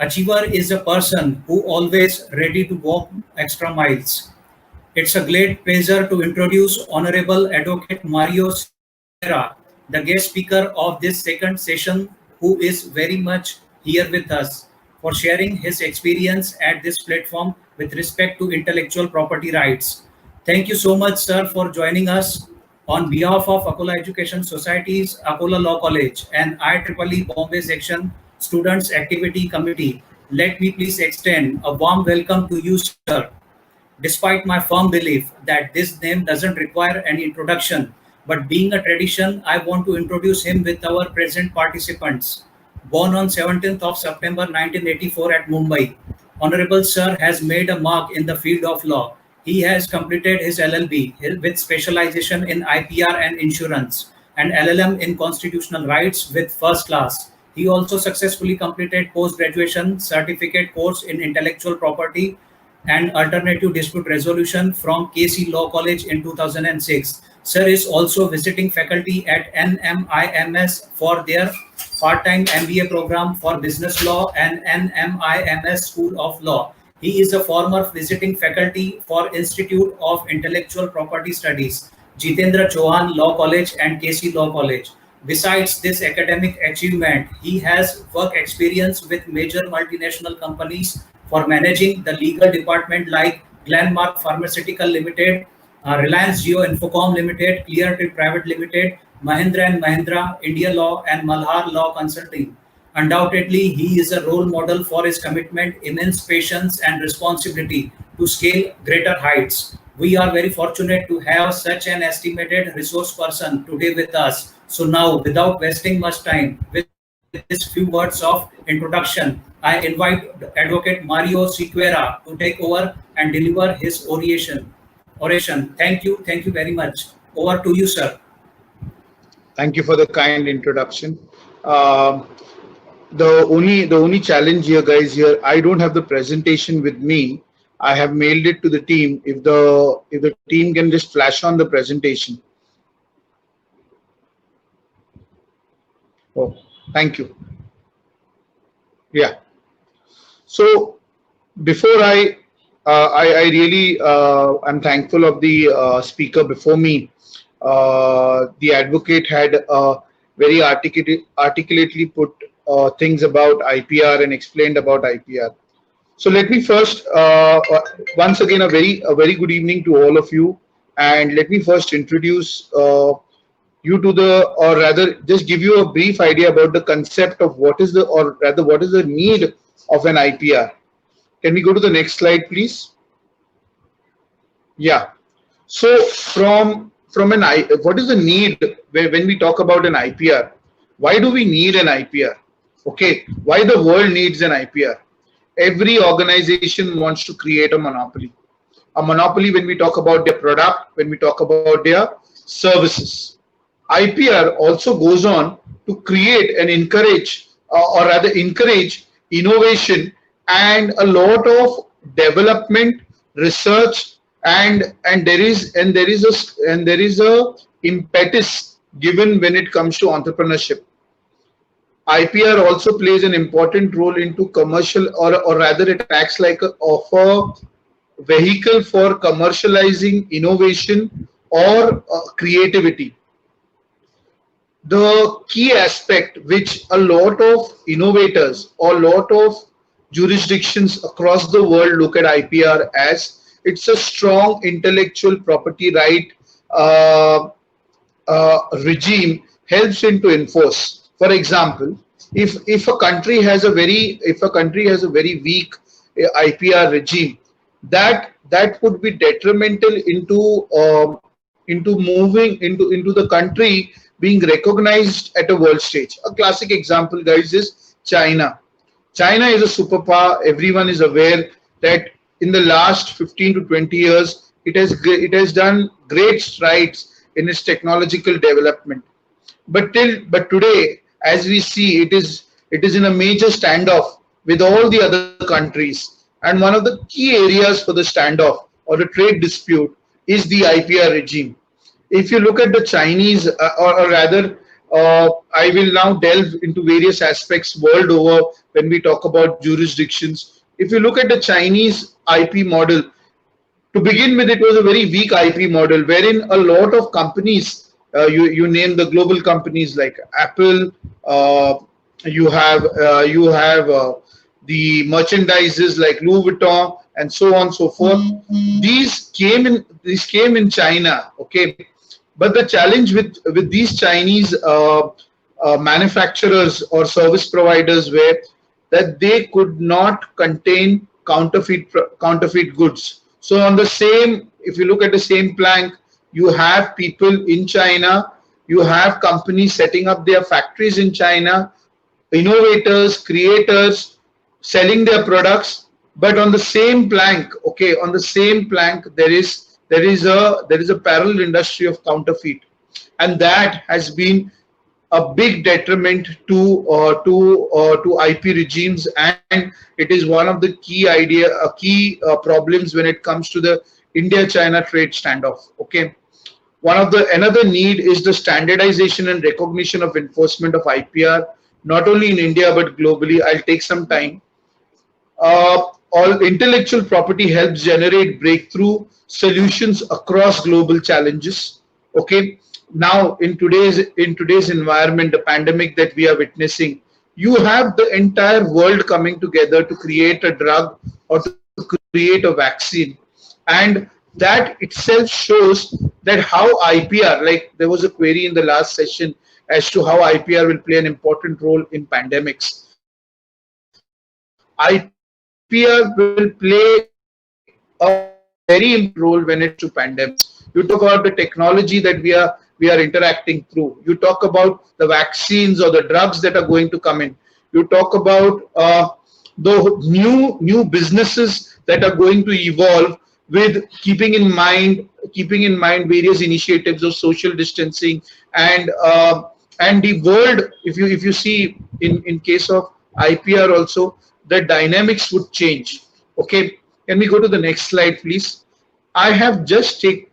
Achiever is a person who always ready to walk extra miles. It's a great pleasure to introduce Honorable Advocate Mario Sequeira, the guest speaker of this second session, who is very much here with us for sharing his experience at this platform with respect to intellectual property rights. Thank you so much, sir, for joining us. On behalf of Akola Education Society's Akola Law College and IEEE Bombay Section Students Activity Committee, let me please extend a warm welcome to you, sir. Despite my firm belief that this name doesn't require any introduction, but being a tradition, I want to introduce him with our present participants. Born on 17th of September 1984 at Mumbai, Honorable Sir has made a mark in the field of law. He has completed his LLB with specialization in IPR and insurance and LLM in constitutional rights with first class. He also successfully completed post-graduation certificate course in intellectual property and Alternative Dispute Resolution from KC Law College in 2006. Sir is also visiting faculty at NMIMS for their part-time MBA program for business law and NMIMS School of Law. He is a former visiting faculty for Institute of Intellectual Property Studies, Jitendra Chauhan Law College and KC Law College. Besides this academic achievement, he has work experience with major multinational companies for managing the legal department like Glenmark Pharmaceutical Limited, Reliance Jio Infocom Limited, Cleartree Private Limited, Mahindra and Mahindra, India Law, and Malhar Law Consulting. Undoubtedly, he is a role model for his commitment, immense patience, and responsibility to scale greater heights. We are very fortunate to have such an estimated resource person today with us. So now, without wasting much time, with these few words of introduction, I invite Advocate Mario Sequeira to take over and deliver his oration. Thank you very much. Over to you, sir. Thank you for the kind introduction. Um the only challenge here, guys, here I don't have the presentation with me. I have mailed it to the team. If the team can just flash on the presentation. Oh, thank you. Yeah. So before I really am thankful of the speaker before me. The advocate had very articulately put things about IPR and explained about IPR. So let me first, once again, a very good evening to all of you, and let me first introduce you to the, or rather, just give you a brief idea about the concept of what is the, or rather, what is the need of an IPR. Can we go to the next slide, please? Yeah. So from an I, what is the need when we talk about an IPR? Why do we need an IPR? Okay, why the world needs an IPR? Every organization wants to create a monopoly. A monopoly when we talk about their product, when we talk about their services. IPR also goes on to create and encourage, or rather encourage innovation and a lot of development, research, and there is a impetus given when it comes to entrepreneurship. IPR also plays an important role into commercial, or rather it acts like of a vehicle for commercializing innovation or creativity. The key aspect which a lot of innovators or lot of jurisdictions across the world look at IPR as, it's a strong intellectual property right uh, regime helps in to enforce. For example, if a country has a very weak IPR regime, that would be detrimental into moving into the country being recognized at a world stage. A classic example, guys, is China. China is a superpower. Everyone is aware that in the last 15 to 20 years, it has done great strides in its technological development. But today, as we see, it is in a major standoff with all the other countries. And one of the key areas for the standoff or the trade dispute is the IPR regime. If you look at the Chinese, or rather I will now delve into various aspects world over when we talk about jurisdictions. If you look at the Chinese IP model, to begin with, it was a very weak IP model wherein a lot of companies, you name the global companies like Apple, uh, you have the merchandises like Louis Vuitton and so on and so forth. These came in China, okay. But the challenge with these Chinese manufacturers or service providers were that they could not contain counterfeit goods. So on the same, if you look at the same plank, you have people in China, you have companies setting up their factories in China, innovators, creators selling their products, but on the same plank, okay, on the same plank, there is a parallel industry of counterfeit, and that has been a big detriment to IP regimes, and it is one of the key problems when it comes to the India-China trade standoff. Okay, another need is the standardization and recognition of enforcement of IPR, not only in India but globally. I'll take some time. All intellectual property helps generate breakthrough solutions across global challenges. Okay, now in today's environment, the pandemic that we are witnessing, you have the entire world coming together to create a drug or to create a vaccine, and that itself shows that how IPR, like there was a query in the last session as to how IPR will play an important role in pandemics. IPR will play a very important role when it comes to pandemics. You talk about the technology that we are interacting through. You talk about the vaccines or the drugs that are going to come in. You talk about the new businesses that are going to evolve with keeping in mind various initiatives of social distancing and the world. If you see in case of IPR also, the dynamics would change. Okay, can we go to the next slide, please? I have just take.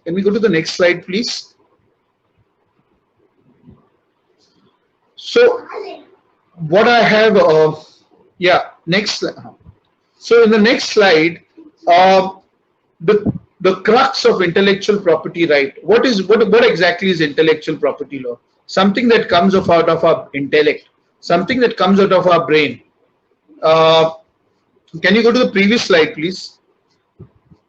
Can we go to the next slide, please? So what I have, yeah, next. So in the next slide, uh, the crux of intellectual property right. What exactly is intellectual property law? Something that comes out of our intellect, something that comes out of our brain. Uh, can you go to the previous slide, please?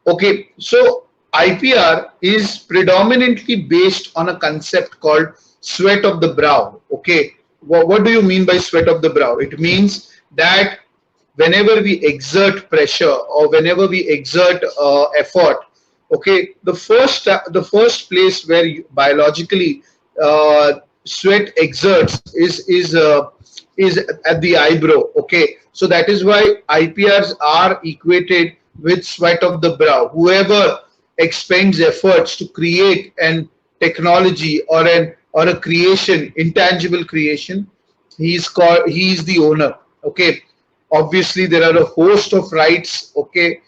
Okay, so IPR is predominantly based on a concept called sweat of the brow. Okay, what do you mean by sweat of the brow? It means that whenever we exert pressure or whenever we exert effort, okay, the first place where biologically sweat exerts is at the eyebrow. Okay, so that is why IPRs are equated with sweat of the brow. Whoever expends efforts to create an technology or a creation, intangible creation, he is the owner. Okay, obviously there are a host of rights. Okay,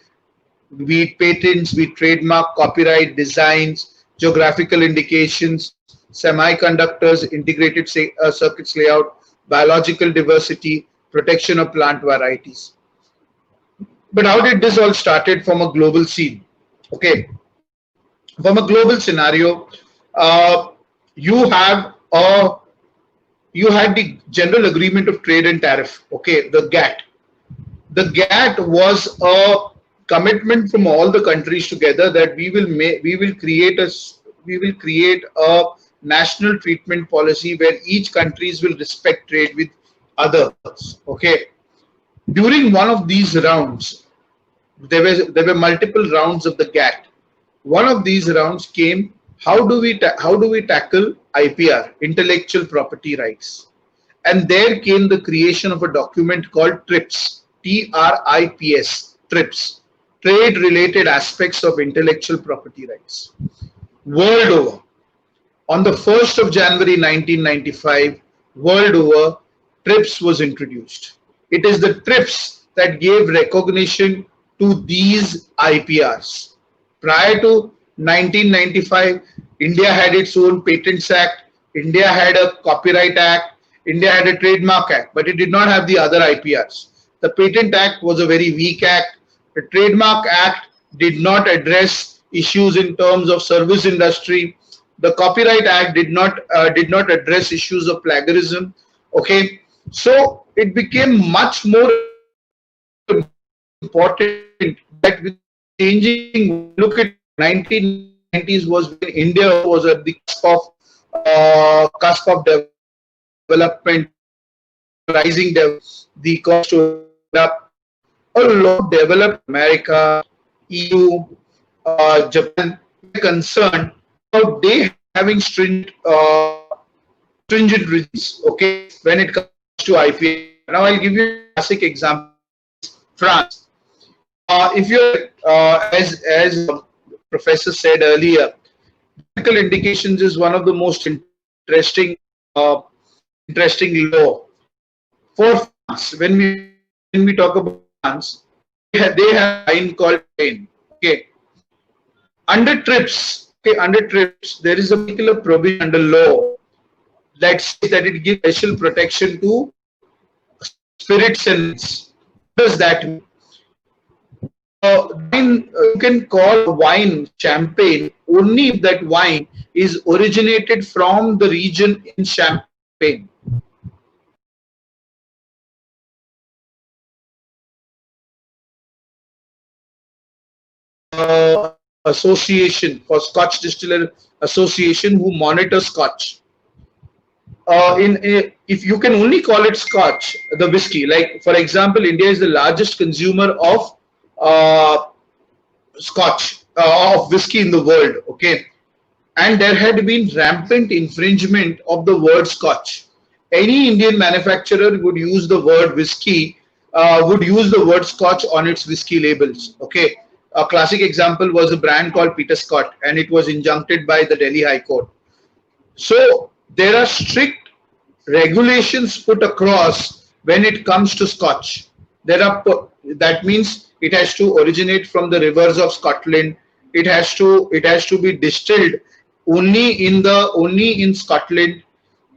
be it patents, be it trademark, copyright, designs, geographical indications, semiconductors, integrated circuits layout, biological diversity, protection of plant varieties. But how did this all started from a global scene? Okay, from a global scenario, uh, you have a you had the General Agreement of Trade and Tariff. Okay, the GATT. The GATT was a commitment from all the countries together that we will create a national treatment policy where each countries will respect trade with others. Okay, during one of these rounds, there were multiple rounds of the GATT. One of these rounds came. How do we tackle IPR, intellectual property rights? And there came the creation of a document called TRIPS, TRIPS, TRIPS, trade related aspects of intellectual property rights. World over, on the 1st of January 1995, world over, TRIPS was introduced. It is the TRIPS that gave recognition to these IPRs. Prior to 1995, India had its own Patents Act, India had a Copyright Act, India had a Trademark Act, but it did not have the other IPRs. The Patent Act was a very weak act. The Trademark Act did not address issues in terms of service industry. The Copyright Act did not address issues of plagiarism. Okay, so it became much more important that with changing look at 1990s was when India was at the cusp of development, rising the cost to up a lot developed America, EU, Japan were concerned about they having stringent regimes, okay, when it comes to IPR. Now I'll give you a classic example. France. If you're as Professor said earlier, medical indications is one of the most uh, interesting law for France. When we talk about France, they have a line called pain. Okay, under TRIPS, there is a particular provision under law that says that it gives special protection to spirits and wines. What does that mean? You can call wine champagne only if that wine is originated from the region in Champagne. Association for Scotch Distiller Association who monitor Scotch. If you can only call it Scotch, the whiskey. Like for example, India is the largest consumer of uh, Scotch of whiskey in the world. Okay, and there had been rampant infringement of the word Scotch. Any Indian manufacturer would use the word whiskey, would use the word Scotch on its whiskey labels. Okay, a classic example was a brand called Peter Scott, and it was injuncted by the Delhi High Court. So there are strict regulations put across when it comes to Scotch. That means it has to originate from the rivers of Scotland. It has to be distilled only in Scotland.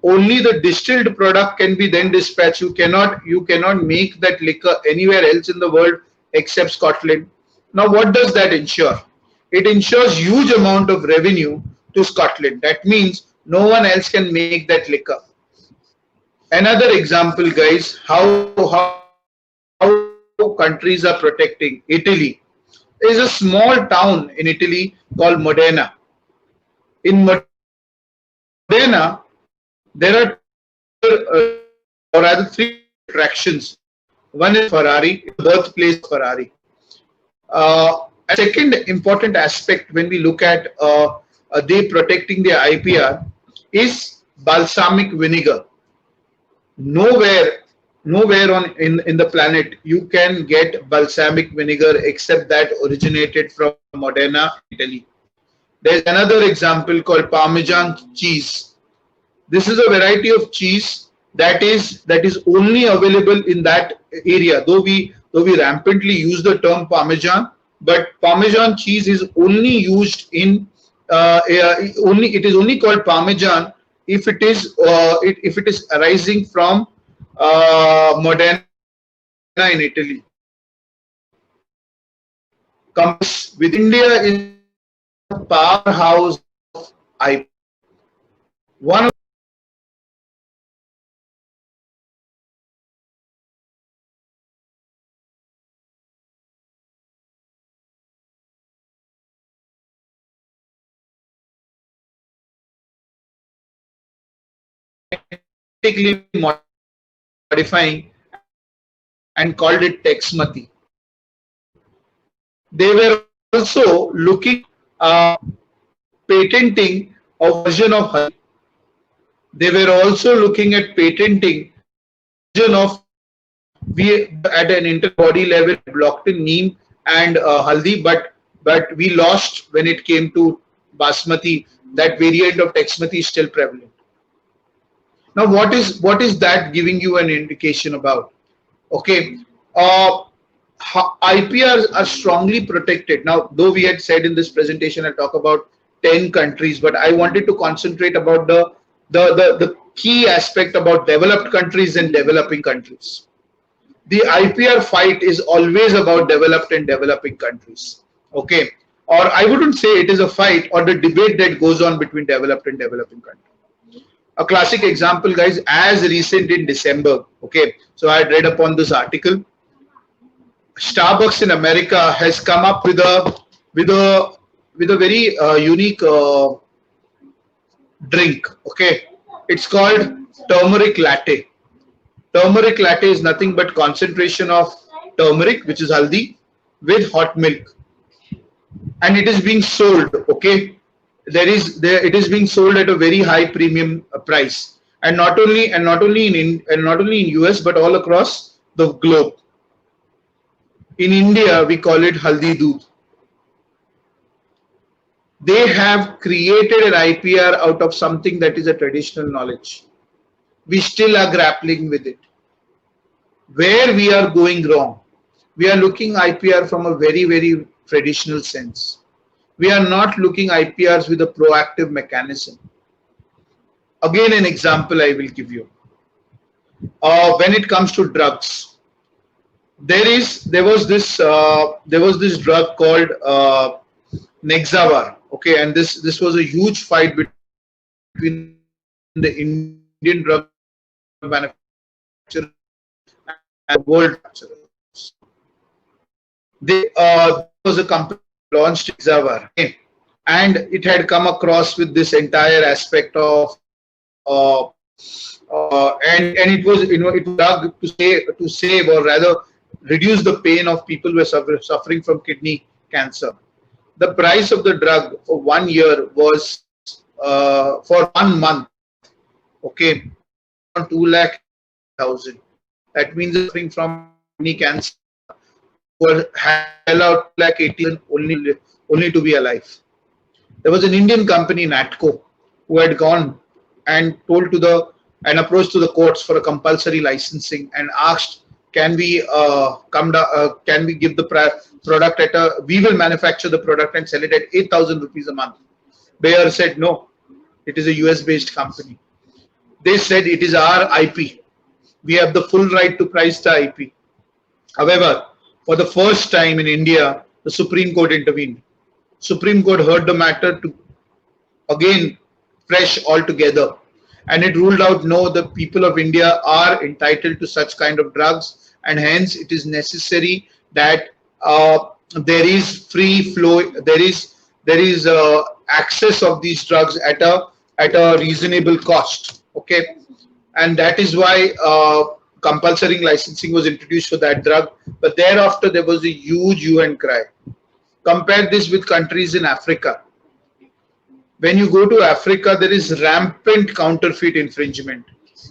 Only the distilled product can be then dispatched. You cannot make that liquor anywhere else in the world except Scotland. Now what does that ensure? It ensures huge amount of revenue to Scotland. That means no one else can make that liquor. Another example, guys, how countries are protecting Italy. There is a small town in Italy called Modena. In Modena, there are or rather three attractions. One is Ferrari, birthplace of Ferrari. A second important aspect when we look at they protecting their IPR is balsamic vinegar. Nowhere, nowhere in the planet you can get balsamic vinegar except that originated from Modena, Italy. There's another example called Parmesan cheese. This is a variety of cheese that is only available in that area. Though we rampantly use the term Parmesan, but Parmesan cheese is only used in only it is only called Parmesan if it is arising from Modena in Italy. Comes with India is a powerhouse of IP. One of genetically modifying and called it Texmati. They were also looking patenting a version of Haldi. They were also looking at patenting version of we at an interbody level blocked in neem and haldi, but we lost when it came to basmati. That variant of Texmati is still prevalent. Now, what is that giving you an indication about? Okay, IPRs are strongly protected. Now, though we had said in this presentation, I'll talk about 10 countries, but I wanted to concentrate about the key aspect about developed countries and developing countries. The IPR fight is always about developed and developing countries. Okay, or I wouldn't say it is a fight or the debate that goes on between developed and developing countries. A classic example, guys, as recent in December. Okay, so I had read upon this article. Starbucks in America has come up with a very unique drink. Okay, it's called turmeric latte. Turmeric latte is nothing but concentration of turmeric, which is haldi, with hot milk, and it is being sold. Okay, it is being sold at a very high premium price, and not only in US but all across the globe. In India, we call it haldi doodh. They have created an IPR out of something that is a traditional knowledge. We still are grappling with it. Where we are going wrong, we are looking IPR from a very traditional sense. We are not looking IPRs with a proactive mechanism. Again, an example I will give you. When it comes to drugs, there was this drug called Nexavar. Okay, and this was a huge fight between the Indian drug manufacturer and world manufacturers. There was a company launched Nexavar, okay, and it had come across with this entire aspect of and it was, it was drug to save or rather reduce the pain of people who were suffering from kidney cancer. The price of the drug for 1 year was for 1 month, okay, 2,00,000. That means suffering from kidney cancer were held out like 18 only to be alive. There was an Indian company, Natco, who had gone and approached to the courts for a compulsory licensing and asked, can we give the product we will manufacture the product and sell it at 8,000 rupees a month. Bayer said no, it is a US based company. They said it is our IP. We have the full right to price the IP. However, for the first time in India, the Supreme Court intervened. Supreme Court heard the matter to again fresh altogether, and it ruled out no, the people of India are entitled to such kind of drugs, and hence it is necessary that there is free flow, there is access of these drugs at a reasonable cost. Okay, and that is why compulsory licensing was introduced for that drug. But thereafter there was a huge hue and cry. Compare this with countries in Africa. When you go to Africa, there is rampant counterfeit infringement.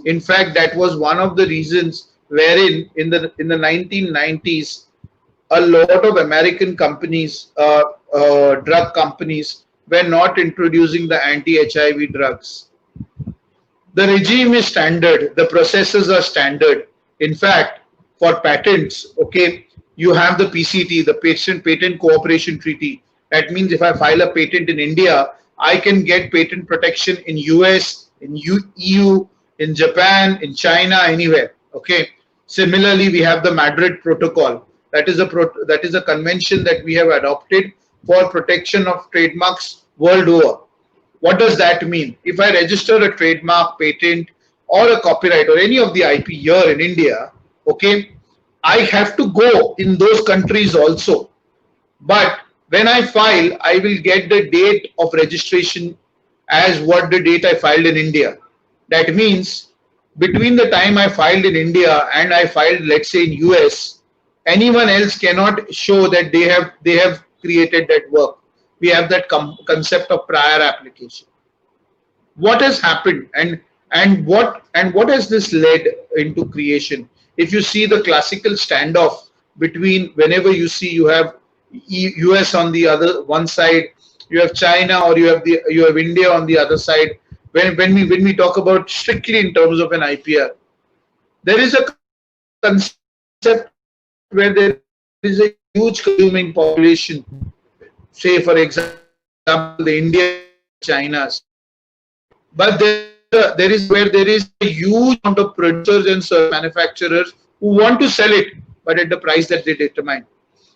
In fact, that was one of the reasons wherein in the 1990s, a lot of American companies, drug companies, were not introducing the anti-HIV drugs. The regime is standard, the processes are standard. In fact, for patents, okay, you have the PCT, the Patent Cooperation Treaty. That means if I file a patent in India, I can get patent protection in US, in EU, in Japan, in China, anywhere. Okay. Similarly, we have the Madrid Protocol. That is a convention that we have adopted for protection of trademarks world over. What does that mean? If I register a trademark, patent, or a copyright or any of the IP here in India, okay, I have to go in those countries also. But when I file, I will get the date of registration as what the date I filed in India. That means between the time I filed in India and I filed, let's say, in US, anyone else cannot show that they have created that work. We have that concept of prior application. What has happened and what has this led into creation? If you see the classical standoff between, whenever you see you have US on the other one side, you have China, or you have India on the other side. When we talk about strictly in terms of an IPR, there is a concept where there is a huge consuming population. Say for example, the India, China's, but there there is where there is a huge amount of producers and manufacturers who want to sell it, but at the price that they determine,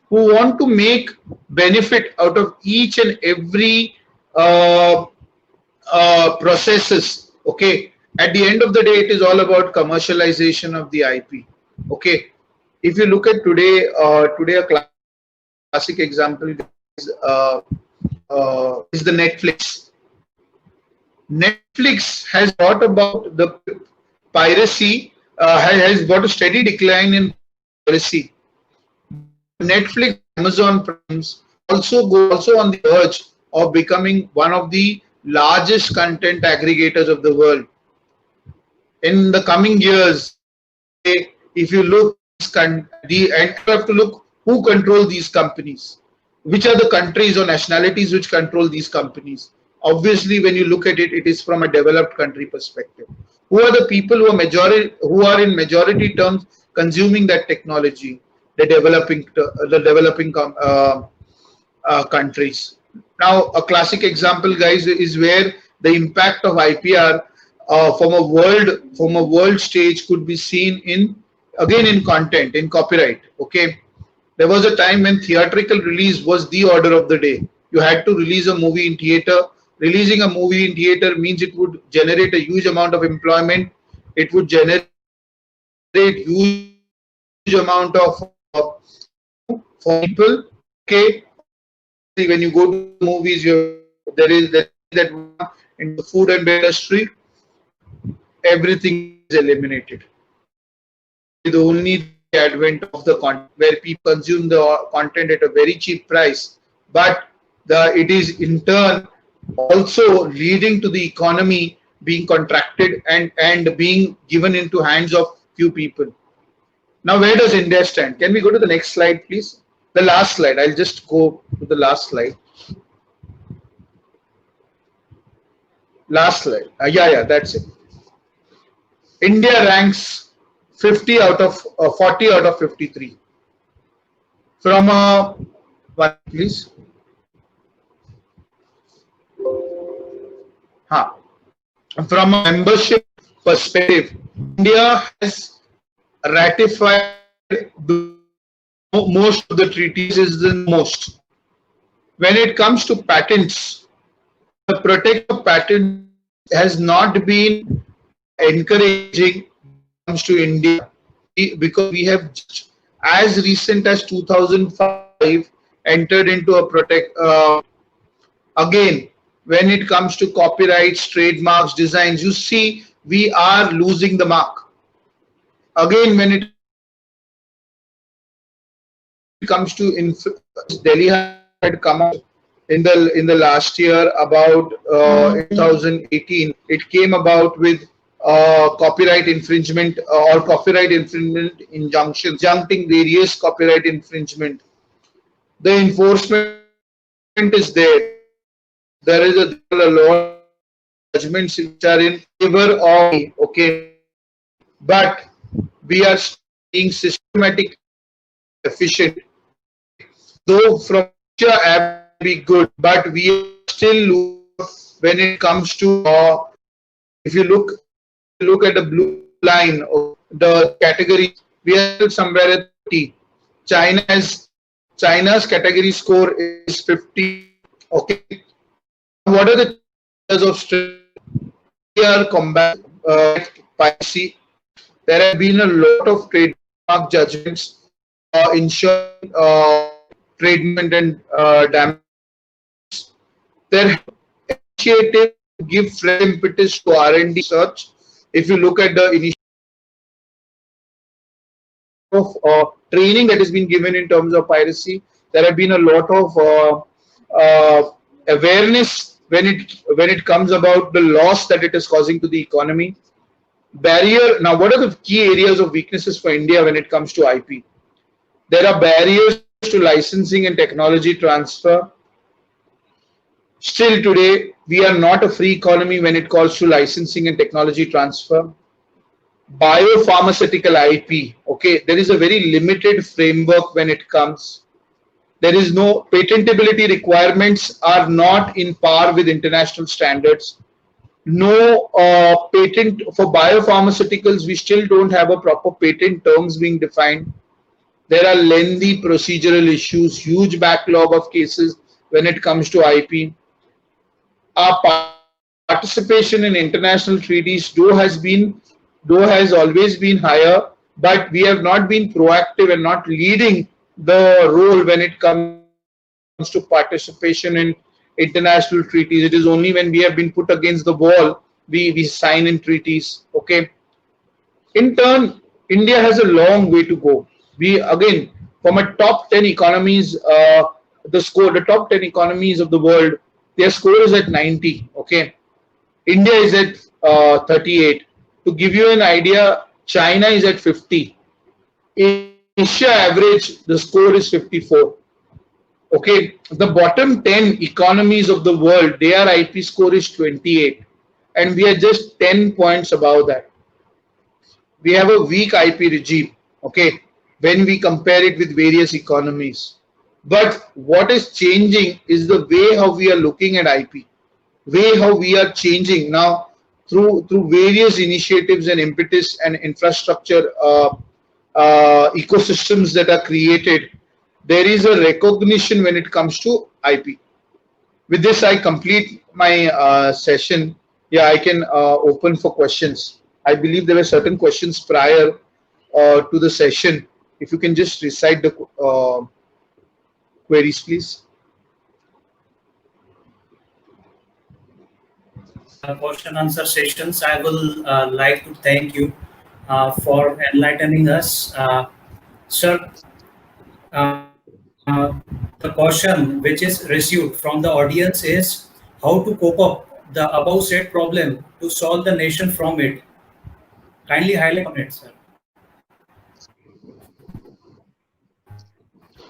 who want to make benefit out of each and every uh, processes. Okay, at the end of the day, it is all about commercialization of the IP. Okay, if you look at today, today a classic example is the Netflix. Netflix has brought about the piracy, has got a steady decline in piracy. Netflix, Amazon Primes also on the verge of becoming one of the largest content aggregators of the world. In the coming years, if you look, and you have to look who control these companies, which are the countries or nationalities which control these companies. Obviously, when you look at it, it is from a developed country perspective. Who are the people who are in majority terms consuming that technology? The developing countries. Now, a classic example, guys, is where the impact of IPR from a world stage could be seen in content, in copyright. Okay, there was a time when theatrical release was the order of the day. You had to release a movie in theater. Releasing a movie in theater means it would generate a huge amount of employment. It would generate huge amount of for people. Okay, when you go to movies, there is that in the food and industry, everything is eliminated. The only advent of the content where people consume the content at a very cheap price, but it is in turn also leading to the economy being contracted and being given into hands of few people. Now, where does India stand? Can we go to the next slide, please? The last slide. I'll just go to the last slide. Last slide. Yeah, that's it. India ranks 40 out of 53. From one, please. From a membership perspective, India has ratified most of the treaties. Is the most. When it comes to patents, the protection of patent has not been encouraging comes to India, because we have as recent as 2005 entered into a again, when it comes to copyrights, trademarks, designs, you see we are losing the mark. Again, when it comes to Delhi had come out in the last year about 2018. It came about with copyright infringement or copyright infringement injunction, injuncting various copyright infringement. The enforcement is there. There is a lot of judgments which are in favor of, okay, but we are being systematic, efficient. Though from app be good, but we still lose when it comes to if you look at the blue line of the category, we are somewhere at 30. China's category score is 50. Okay, what are the chances of strength? We are combat piracy. There have been a lot of trademark judgments ensuring trademark and damage. There initiative to give fresh impetus to R&D research. If you look at the initiative of training that has been given in terms of piracy, there have been a lot of awareness when it comes about the loss that it is causing to the economy. Barrier. Now, what are the key areas of weaknesses for India when it comes to IP? There are barriers to licensing and technology transfer. Still today, we are not a free economy when it comes to licensing and technology transfer. Biopharmaceutical IP, okay, there is a very limited framework when it comes. There is no patentability requirements are not in par with international standards. no patent for biopharmaceuticals. We still don't have a proper patent terms being defined. There are lengthy procedural issues, huge backlog of cases when it comes to IP. Our participation in international treaties, though has always been higher, but we have not been proactive and not leading the role when it comes to participation in international treaties. It is only when we have been put against the wall we sign in treaties. Okay. In turn, India has a long way to go. We again, from a top 10 economies, the top 10 economies of the world, their score is at 90. Okay, India is at 38. To give you an idea, China is at 50. Asia average, the score is 54. Okay, the bottom 10 economies of the world, their IP score is 28, and we are just 10 points above that. We have a weak IP regime, okay, when we compare it with various economies. But what is changing is the way how we are looking at IP, way how we are changing now through various initiatives and impetus and infrastructure ecosystems that are created. There is a recognition when it comes to IP. With this, I complete my session. Yeah, I can open for questions. I believe there were certain questions prior to the session. If you can just recite the queries, please. Question answer sessions. I will like to thank you for enlightening us. Sir, the question which is received from the audience is how to cope up the above said problem to solve the nation from it. Kindly highlight on it, sir.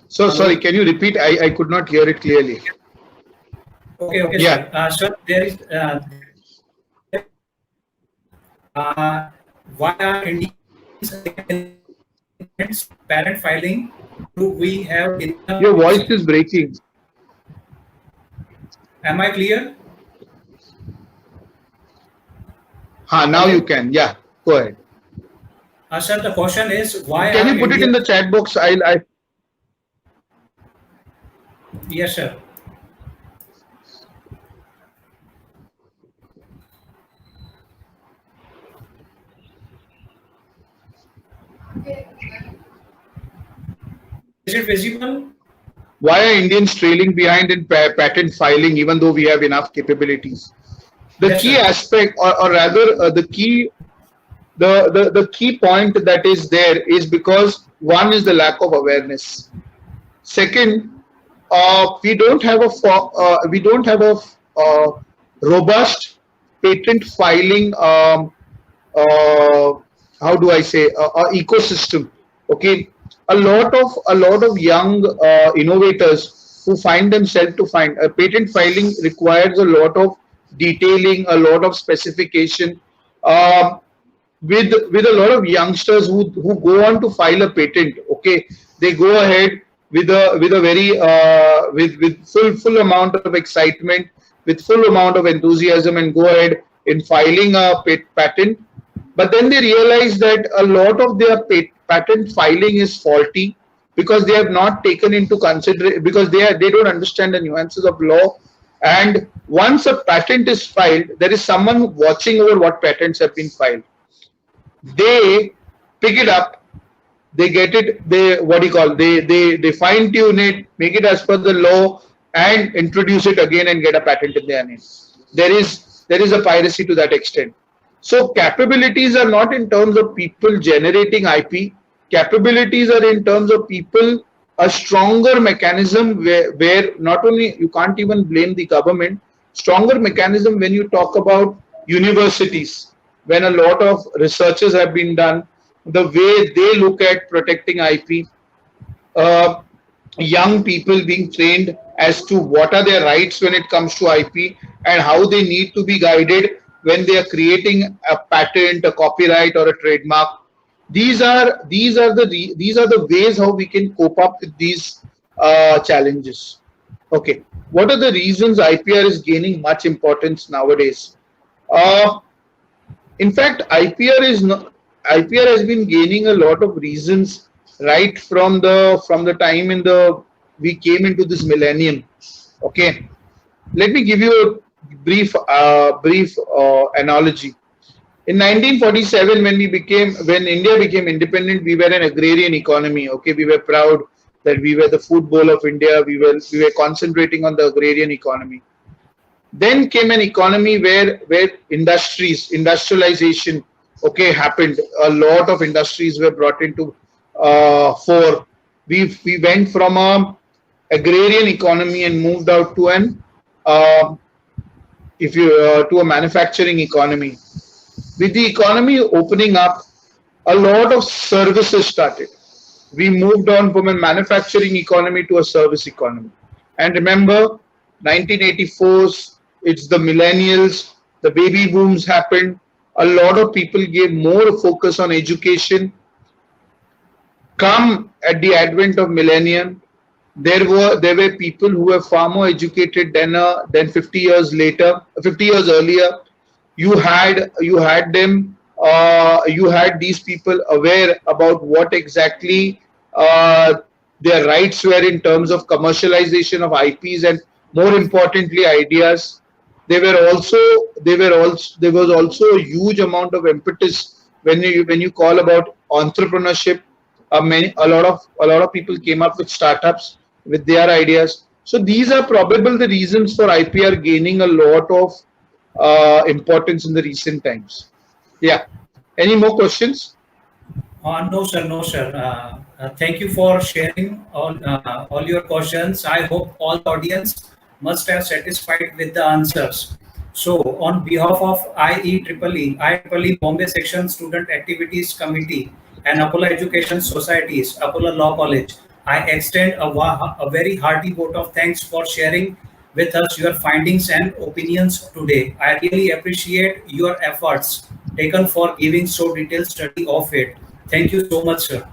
So sorry, can you repeat? I could not hear it clearly. Okay, Yeah. sir. Sir, there is why are Indians against parent filing? Do we have enough? Your voice is breaking. Am I clear? Now you can. Yeah, go ahead. Sir, the question is why Can are you put it in the chat box? Yes, sir. Is it visible? Why are Indians trailing behind in patent filing even though we have enough capabilities? The Yes, key sir. aspect, or rather the key point that is there is because one is the lack of awareness. Second, we don't have a robust patent filing. How do I say ecosystem? Okay, a lot of young innovators who find themselves to find patent filing requires a lot of detailing, a lot of specification. Um, with a lot of youngsters who go on to file a patent, okay, they go ahead with a very with full amount of excitement, with full amount of enthusiasm, and go ahead in filing a patent. But then they realize that a lot of their patent filing is faulty because they have not taken into consideration, because they don't understand the nuances of law. And once a patent is filed, there is someone watching over what patents have been filed. They pick it up, they get it, they what do you call, they fine tune it, make it as per the law, and introduce it again and get a patent in their name. There is a piracy to that extent. So capabilities are not in terms of people generating IP. Capabilities are in terms of people, a stronger mechanism where not only you can't even blame the government, stronger mechanism when you talk about universities, when a lot of researches have been done, the way they look at protecting IP, uh, young people being trained as to what are their rights when it comes to IP and how they need to be guided when they are creating a patent, a copyright, or a trademark. These are the ways how we can cope up with these challenges. Okay, what are the reasons IPR is gaining much importance nowadays? Uh, in fact, IPR has been gaining a lot of reasons right from the time in the we came into this millennium. Okay, let me give you a brief analogy. In 1947, when India became independent, we were an agrarian economy. Okay, we were proud that we were the food bowl of India. We were concentrating on the agrarian economy. Then came an economy where industrialization, okay, happened. A lot of industries were brought into fore. We went from a agrarian economy and moved out to an uh, if you to a manufacturing economy. With the economy opening up, a lot of services started. We moved on from a manufacturing economy to a service economy. And remember, 1984's, it's the millennials, the baby booms happened. A lot of people gave more focus on education. Come at the advent of millennium, there were people who were far more educated than 50 years later, 50 years earlier. You had these people aware about what exactly uh, their rights were in terms of commercialization of IPs and more importantly ideas. There was also a huge amount of impetus when you call about entrepreneurship. A lot of people came up with startups with their ideas. So these are probably the reasons for IPR gaining a lot of importance in the recent times. Yeah. Any more questions? No, sir, no, sir. Thank you for sharing all your questions. I hope all the audience must have satisfied with the answers. So, on behalf of IEEE Bombay Section Student Activities Committee and Apollo Education Societies, Apollo Law College, I extend a very hearty vote of thanks for sharing with us your findings and opinions today. I really appreciate your efforts taken for giving so detailed study of it. Thank you so much, sir.